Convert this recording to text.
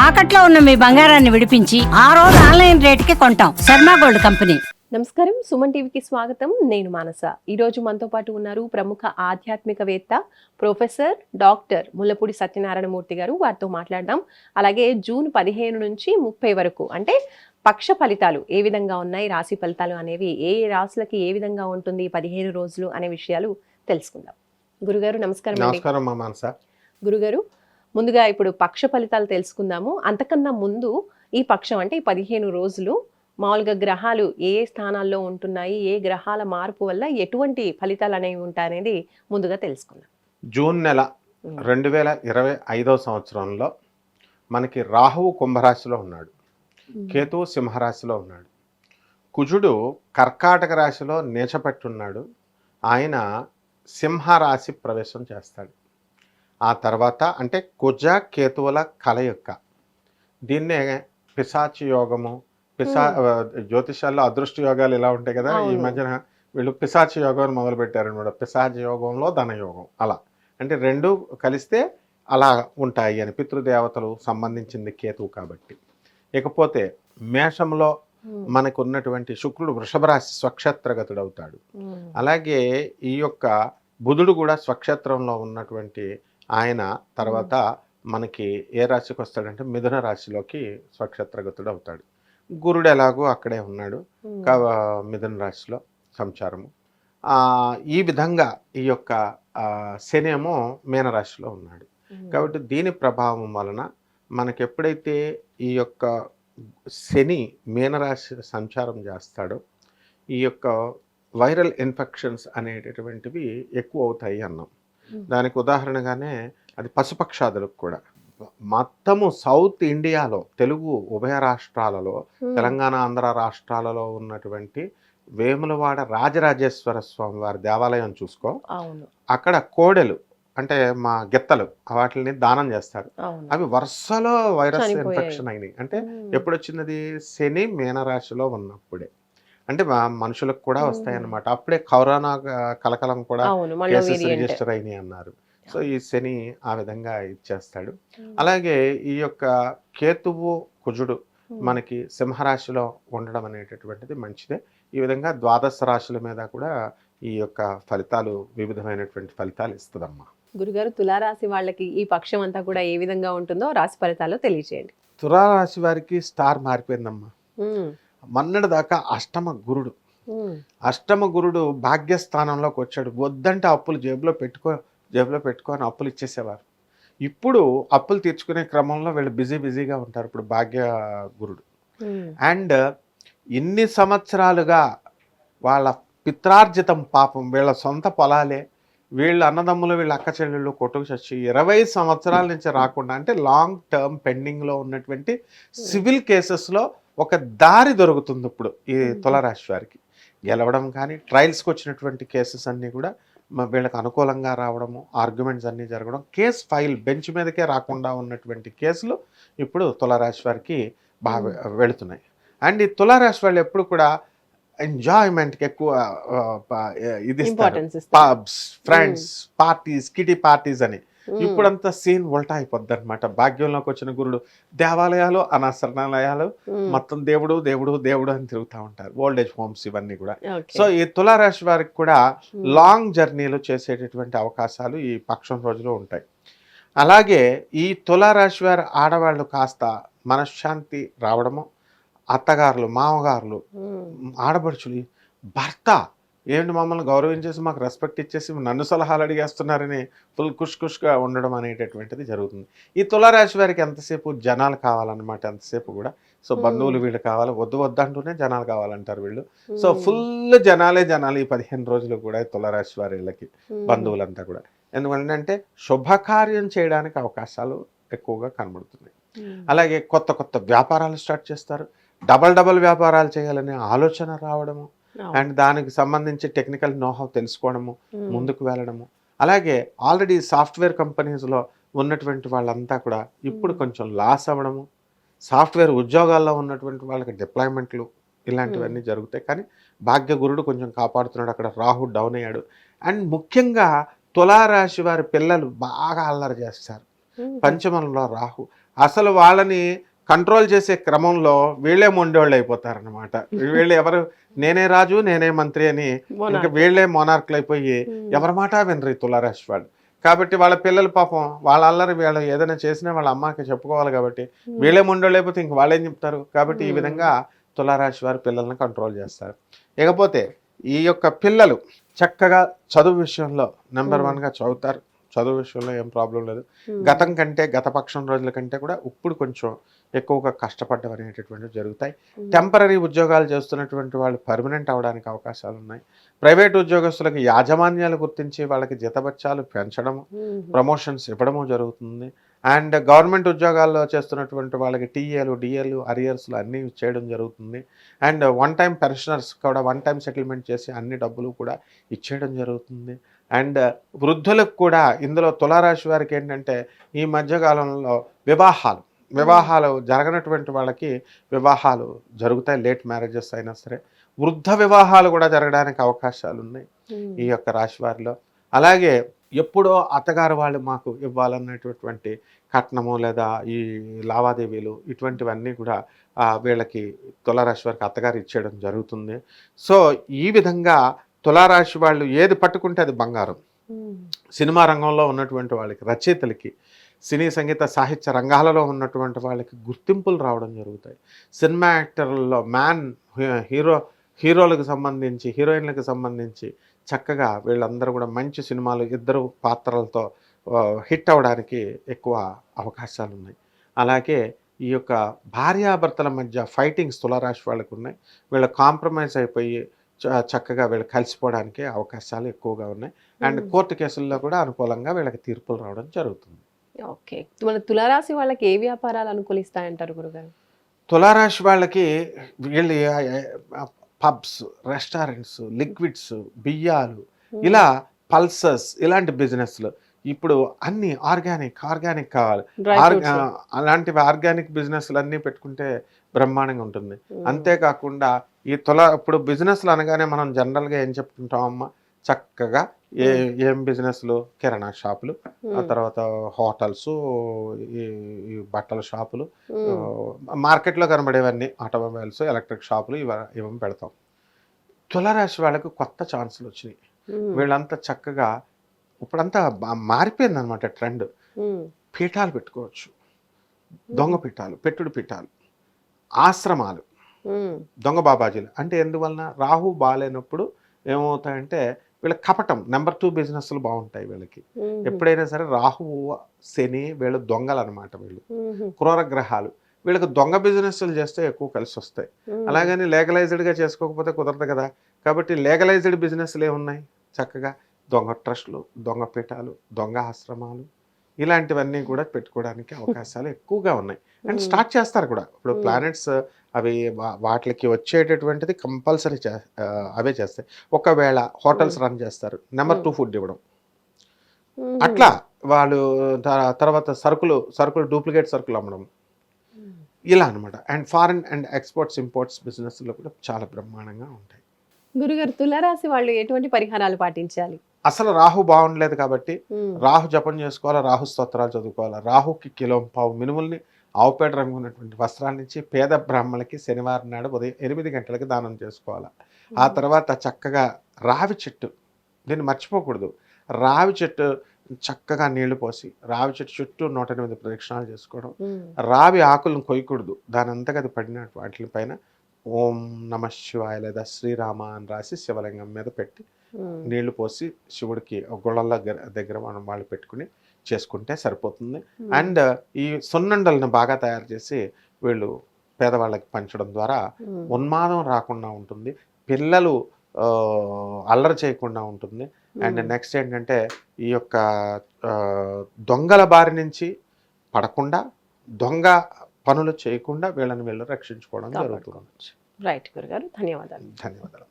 తాకట్లో ఉన్న మీ బంగారాన్ని విడిపించి ఆ రోజు ఆన్లైన్ రేటుకి కొంటాం. Sharma gold company. నమస్కారం, సుమన్ టీవీకి స్వాగతం. నేను మానస. ఈరోజు మనతో పాటు ఉన్నారు ప్రముఖ ఆధ్యాత్మికవేత్త ప్రొఫెసర్ డాక్టర్ ముల్లపూడి సత్యనారాయణమూర్తి గారు. వారితో మాట్లాడదాం. అలాగే జూన్ 15 నుంచి 30 వరకు అంటే పక్ష ఫలితాలు ఏ విధంగా ఉన్నాయి, రాశి ఫలితాలు అనేవి ఏ రాశులకి ఏ విధంగా ఉంటుంది 15 రోజులు అనే విషయాలు తెలుసుకుందాం. గురుగారు నమస్కారం. నమస్కారం మానస. గురుగారు, ముందుగా ఇప్పుడు పక్ష ఫలితాలు తెలుసుకుందాము. అంతకన్నా ముందు ఈ పక్షం అంటే ఈ 15 రోజులు మామూలుగా గ్రహాలు ఏ స్థానాల్లో ఉంటున్నాయి, ఏ గ్రహాల మార్పు వల్ల ఎటువంటి ఫలితాలు అనేవి ఉంటాయనేది ముందుగా తెలుసుకుందాం. జూన్ నెల 2025వ సంవత్సరంలో మనకి రాహువు కుంభరాశిలో ఉన్నాడు, కేతువు సింహరాశిలో ఉన్నాడు, కుజుడు కర్కాటక రాశిలో నీచపెట్టున్నాడు. ఆయన సింహరాశి ప్రవేశం చేస్తాడు. ఆ తర్వాత అంటే కుజ కేతువుల కలయిక, దీన్నే పిశాచి యోగము, జ్యోతిషాల్లో అదృష్ట యోగాలు ఇలా ఉంటాయి కదా. ఈ మధ్యన వీళ్ళు పిశాచి యోగం మొదలు పెట్టారనమాట. పిశాచి యోగంలో ధనయోగం, అలా అంటే రెండు కలిస్తే అలా ఉంటాయి అని పితృదేవతలు సంబంధించింది కేతువు కాబట్టి. ఇకపోతే మేషంలో మనకు ఉన్నటువంటి శుక్రుడు వృషభ రాశి స్వక్షేత్రగతుడు అవుతాడు. అలాగే ఈ యొక్క బుధుడు కూడా స్వక్షేత్రంలో ఉన్నటువంటి ఆయన తర్వాత మనకి ఏ రాశికి వస్తాడంటే మిథున రాశిలోకి స్వక్షేత్రగతుడు అవుతాడు. గురుడు ఎలాగో అక్కడే ఉన్నాడు, మిథున రాశిలో సంచారము. ఈ విధంగా ఈ యొక్క శని ఏమో మీనరాశిలో ఉన్నాడు. కాబట్టి దీని ప్రభావం వలన మనకి ఎప్పుడైతే ఈ యొక్క శని మీనరాశి సంచారం చేస్తాడో ఈ యొక్క వైరల్ ఇన్ఫెక్షన్స్ అనేటటువంటివి ఎక్కువ అవుతాయి అన్నాం. దానికి ఉదాహరణగానే అది పశుపక్షాదులకు కూడా. మొత్తము సౌత్ ఇండియాలో తెలుగు ఉభయ రాష్ట్రాలలో, తెలంగాణ ఆంధ్ర రాష్ట్రాలలో ఉన్నటువంటి వేములవాడ రాజరాజేశ్వర స్వామి వారి దేవాలయం చూసుకో, అక్కడ కోడెలు అంటే మా గిత్తలు వాటిని దానం చేస్తారు. అవి వరుసలో వైరస్ ఇన్ఫెక్షన్ అయినాయి. అంటే ఎప్పుడు వచ్చినది? శని మీనరాశిలో ఉన్నప్పుడే. అంటే మనుషులకు కూడా వస్తాయన్నమాట. అప్పుడే కరోనా కలకలం కూడా కేసెస్ రిజిస్టర్ అయినాయి అన్నారు. సో ఈ శని ఆ విధంగా ఇచ్చేస్తాడు. అలాగే ఈ యొక్క కేతువు కుజుడు మనకి సింహరాశిలో ఉండడం అనేటటువంటిది మంచిదే. ఈ విధంగా ద్వాదశ రాశుల మీద కూడా ఈ యొక్క ఫలితాలు వివిధమైనటువంటి ఫలితాలు ఇస్తుందమ్మా. గురుగారు, తులారాశి వాళ్ళకి ఈ పక్షం అంతా కూడా ఏ విధంగా ఉంటుందో రాశి ఫలితాలు తెలియజేయండి. తులారాశి వారికి స్టార్ మారిపోయిందమ్మా. మొన్నటి దాకా అష్టమ గురుడు భాగ్యస్థానంలోకి వచ్చాడు. వద్దంటే అప్పులు జేబులో పెట్టుకొని అప్పులు ఇచ్చేసేవారు. ఇప్పుడు అప్పులు తీర్చుకునే క్రమంలో వీళ్ళు బిజీగా ఉంటారు. ఇప్పుడు భాగ్య గురుడు అండ్ ఇన్ని సంవత్సరాలుగా వాళ్ళ పిత్రార్జితం పాపం వీళ్ళ సొంత పొలాలే, వీళ్ళ అన్నదమ్ములు వీళ్ళ అక్క చెల్లెళ్ళు కొట్టుకు చచ్చి 20 సంవత్సరాల నుంచి రాకుండా అంటే లాంగ్ టర్మ్ పెండింగ్లో ఉన్నటువంటి సివిల్ కేసెస్లో ఒక దారి దొరుకుతుంది ఇప్పుడు ఈ తులారాశి వారికి. గెలవడం కానీ ట్రయల్స్కి వచ్చినటువంటి కేసెస్ అన్నీ కూడా వీళ్ళకి అనుకూలంగా రావడము, ఆర్గ్యుమెంట్స్ అన్నీ జరగడం, కేసు ఫైల్ బెంచ్ మీదకే రాకుండా ఉన్నటువంటి కేసులు ఇప్పుడు తులారాశి వారికి బాగా వెళుతున్నాయి. అండ్ ఈ తులారాశి వాళ్ళు ఎప్పుడు కూడా ఎంజాయ్మెంట్కి ఎక్కువ ఇది pubs, friends, parties, kitty parties అని. ఇప్పుడంతా సీన్ ఉల్టా అయిపోద్ది అనమాట. భాగ్యంలోకి వచ్చిన గురుడు దేవాలయాలు, అనశరణాలయాలు, మొత్తం దేవుడు దేవుడు దేవుడు అని తిరుగుతూ ఉంటారు. ఓల్డ్ ఏజ్ హోమ్స్ ఇవన్నీ కూడా. సో ఈ తులారాశి వారికి కూడా లాంగ్ జర్నీలు చేసేటటువంటి అవకాశాలు ఈ పక్షం రోజులో ఉంటాయి. అలాగే ఈ తులారాశి వారి ఆడవాళ్ళు కాస్త మనశ్శాంతి రావడము, అత్తగారులు, మామగారులు, ఆడపడుచులు, భర్త ఏంటి మమ్మల్ని గౌరవించేసి మాకు రెస్పెక్ట్ ఇచ్చేసి నన్ను సలహాలు అడిగేస్తున్నారని ఫుల్ ఖుష్గా ఉండడం అనేటటువంటిది జరుగుతుంది. ఈ తులారాశి వారికి ఎంతసేపు జనాలు కావాలన్నమాట, ఎంతసేపు కూడా. సో బంధువులు వీళ్ళు కావాలి, వద్దంటూనే జనాలు కావాలంటారు వీళ్ళు. సో ఫుల్ జనాలు ఈ 15 రోజులు కూడా తులారాశి వారి వీళ్ళకి బంధువులంతా కూడా. ఎందుకంటే శుభకార్యం చేయడానికి అవకాశాలు ఎక్కువగా కనబడుతున్నాయి. అలాగే కొత్త వ్యాపారాలు స్టార్ట్ చేస్తారు. డబల్ వ్యాపారాలు చేయాలనే ఆలోచన రావడము అండ్ దానికి సంబంధించి టెక్నికల్ నోహౌ తెలుసుకోవడము, ముందుకు వెళ్ళడము. అలాగే ఆల్రెడీ సాఫ్ట్వేర్ కంపెనీస్లో ఉన్నటువంటి వాళ్ళంతా కూడా ఇప్పుడు కొంచెం లాస్ అవ్వడము, సాఫ్ట్వేర్ ఉద్యోగాల్లో ఉన్నటువంటి వాళ్ళకి డిప్లాయ్మెంట్లు ఇలాంటివన్నీ జరుగుతాయి. కానీ భాగ్య గురుడు కొంచెం కాపాడుతున్నాడు. అక్కడ రాహు డౌన్ అయ్యాడు. అండ్ ముఖ్యంగా తులారాశి వారి పిల్లలు బాగా అల్లరి చేస్తారు. పంచమంలో రాహు అసలు వాళ్ళని కంట్రోల్ చేసే క్రమంలో వీళ్ళే మొండోళ్ళు అయిపోతారనమాట. వీళ్ళు ఎవరు నేనే రాజు నేనే మంత్రి అని ఇంకా వీళ్ళే మొనార్కులు అయిపోయి ఎవరి మాట వినరు ఈ తులారాశి వాళ్ళు. కాబట్టి వాళ్ళ పిల్లలు పాపం వాళ్ళ అల్లరి వీళ్ళు ఏదైనా చేసినా వాళ్ళ అమ్మకి చెప్పుకోవాలి కాబట్టి వీళ్ళే మొండోళ్ళు అయిపోతే ఇంక వాళ్ళేం చెప్తారు. కాబట్టి ఈ విధంగా తులారాశి వారి పిల్లల్ని కంట్రోల్ చేస్తారు. ఇకపోతే ఈ యొక్క పిల్లలు చక్కగా చదువు విషయంలో నెంబర్ 1గా చదువుతారు. చదువు విషయంలో ఏం ప్రాబ్లం లేదు. గతం కంటే గత పక్షం రోజుల కంటే కూడా ఇప్పుడు కొంచెం ఎక్కువగా కష్టపడడం అనేటటువంటివి జరుగుతాయి. టెంపరీ ఉద్యోగాలు చేస్తున్నటువంటి వాళ్ళు పర్మనెంట్ అవడానికి అవకాశాలు ఉన్నాయి. ప్రైవేట్ ఉద్యోగస్తులకు యాజమాన్యాలు గుర్తించి వాళ్ళకి జీతభత్యాలు పెంచడము, ప్రమోషన్స్ ఇవ్వడము జరుగుతుంది. అండ్ గవర్నమెంట్ ఉద్యోగాల్లో చేస్తున్నటువంటి వాళ్ళకి టీఏలు, డిఏలు, అరియర్స్లు అన్నీ చేయడం జరుగుతుంది. అండ్ వన్ టైం పెన్షనర్స్ కూడా వన్ టైం సెటిల్మెంట్ చేసి అన్ని డబ్బులు కూడా ఇచ్చేయడం జరుగుతుంది. అండ్ వృద్ధులకు కూడా ఇందులో తులారాశి వారికి ఏంటంటే ఈ మధ్యకాలంలో వివాహాలు జరగనటువంటి వాళ్ళకి వివాహాలు జరుగుతాయి. లేట్ మ్యారేజెస్ అయినా సరే వృద్ధ వివాహాలు కూడా జరగడానికి అవకాశాలు ఉన్నాయి ఈ యొక్క రాశి వారిలో. అలాగే ఎప్పుడో అత్తగారు వాళ్ళు మాకు ఇవ్వాలన్నటువంటి కట్నము లేదా ఈ లావాదేవీలు ఇటువంటివన్నీ కూడా వీళ్ళకి తులారాశి వారికి అత్తగారు ఇచ్చేయడం జరుగుతుంది. సో ఈ విధంగా తులారాశి వాళ్ళు ఏది పట్టుకుంటే అది బంగారం. సినిమా రంగంలో ఉన్నటువంటి వాళ్ళకి, రచయితలకి, సినీ సంగీత సాహిత్య రంగాలలో ఉన్నటువంటి వాళ్ళకి గుర్తింపులు రావడం జరుగుతాయి. సినిమా యాక్టర్లలో హీరోలకు సంబంధించి, హీరోయిన్లకు సంబంధించి చక్కగా వీళ్ళందరూ కూడా మంచి సినిమాలు ఇద్దరు పాత్రలతో హిట్ అవ్వడానికి ఎక్కువ అవకాశాలు ఉన్నాయి. అలాగే ఈ యొక్క భార్యాభర్తల మధ్య ఫైటింగ్స్ తులారాశి వాళ్ళకు ఉన్నాయి. వీళ్ళు కాంప్రమైజ్ అయిపోయి చక్కగా వీళ్ళు కలిసిపోవడానికి అవకాశాలు ఎక్కువగా ఉన్నాయి. అండ్ కోర్టు కేసుల్లో కూడా అనుకూలంగా వీళ్ళకి తీర్పులు రావడం జరుగుతుంది. ఓకే, మన తులారాశి వాళ్ళకి ఏ వ్యాపారాలు అనుకూలిస్తాయంటారు గురుగారు? తులారాశి వాళ్ళకి వీళ్ళు పబ్స్, రెస్టారెంట్స్, లిక్విడ్స్, బియ్యాలు, ఇలా పల్సర్స్ ఇలాంటి బిజినెస్లు ఇప్పుడు అన్ని ఆర్గానిక్ కావాలి. అలాంటివి ఆర్గానిక్ బిజినెస్లు అన్నీ పెట్టుకుంటే బ్రహ్మాండంగా ఉంటుంది. అంతేకాకుండా ఇప్పుడు బిజినెస్లు అనగానే మనం జనరల్గా ఏం చెప్తుంటామమ్మా, చక్కగా ఏం బిజినెస్లు, కిరాణా షాపులు, ఆ తర్వాత హోటల్స్, ఈ బట్టల షాపులు, మార్కెట్లో కనబడేవన్నీ ఆటోమొబైల్స్, ఎలక్ట్రిక్ షాపులు ఇవన్నీ పెడతాం. తులారాశి వాళ్ళకు కొత్త ఛాన్సులు వచ్చినాయి. వీళ్ళంతా చక్కగా ఇప్పుడంతా మారిపోయింది అనమాట ట్రెండ్. పీఠాలు పెట్టుకోవచ్చు, దొంగ పీఠాలు, పెట్టుడు పీఠాలు, ఆశ్రమాలు, దొంగ బాబాజీలు. అంటే ఎందువలన రాహు బాగాలేనప్పుడు ఏమవుతాయంటే వీళ్ళ కపటం నెంబర్ 2 బిజినెస్లు బాగుంటాయి వీళ్ళకి. ఎప్పుడైనా సరే రాహు శని వీళ్ళు దొంగలు అనమాట. వీళ్ళు క్రూర గ్రహాలు. వీళ్ళకి దొంగ బిజినెస్లు చేస్తే ఎక్కువ కలిసి వస్తాయి. అలాగని లీగలైజ్డ్గా చేసుకోకపోతే కుదరదు కదా. కాబట్టి లీగలైజ్డ్ బిజినెస్లు ఏమున్నాయి, చక్కగా దొంగ ట్రస్టులు, దొంగ పీఠాలు, దొంగ ఆశ్రమాలు, ఇలాంటివన్నీ కూడా పెట్టుకోవడానికి అవకాశాలు ఎక్కువగా ఉన్నాయి. అండ్ స్టార్ట్ చేస్తారు కూడా. ఇప్పుడు ప్లానెట్స్ అవి వాటికి వచ్చేటటువంటిది కంపల్సరీ అవే చేస్తాయి. ఒకవేళ హోటల్స్ రన్ చేస్తారు, నెంబర్ 2 ఫుడ్ ఇవ్వడం, అట్లా వాళ్ళు తర్వాత సరుకులు డూప్లికేట్ సరుకులు అమ్మడం, ఇలా అనమాట. And foreign and exports imports బిజినెస్లో కూడా చాలా బ్రహ్మాండంగా ఉంటాయి. గురుగారు, తులారాశి వాళ్ళు ఎటువంటి పరిహారాలు పాటించాలి? అసలు రాహు బాగుండలేదు కాబట్టి రాహు జపం చేసుకోవాలా, రాహు స్తోత్రాలు చదువుకోవాలా. రాహుకి కిలోంపావు మినుముల్ని ఆవుపేట రంగు ఉన్నటువంటి వస్త్రాన్ని ఇచ్చి పేద బ్రాహ్మణులకి శనివారం నాడు ఉదయం 8 గంటలకి దానం చేసుకోవాలా. ఆ తర్వాత చక్కగా రావి చెట్టు, దీన్ని మర్చిపోకూడదు. రావి చెట్టు చక్కగా నీళ్లు పోసి రావి చెట్టు చుట్టూ 108 ప్రదక్షిణాలు చేసుకోవడం. రావి ఆకులను కొయ్యకూడదు, దాని అంతగా అది పడిన వాటిపైన ఓం నమ శివాయ లేదా శ్రీరామ అని రాసి శివలింగం మీద పెట్టి నీళ్లు పోసి శివుడికి గుళ్ళల దగ్గర మనం వాళ్ళు పెట్టుకుని చేసుకుంటే సరిపోతుంది. అండ్ ఈ సున్నుండలను బాగా తయారు చేసి వీళ్ళు పేదవాళ్ళకి పంచడం ద్వారా ఉన్మాదం రాకుండా ఉంటుంది, పిల్లలు అల్లరి చేయకుండా ఉంటుంది. అండ్ నెక్స్ట్ ఏంటంటే ఈ యొక్క దొంగల బారి నుంచి పడకుండా, దొంగ పనులు చేయకుండా వీళ్ళని రక్షించుకోవడం జరుగుతుంది. రైట్ గురుగారు, ధన్యవాదాలు. ధన్యవాదాలు.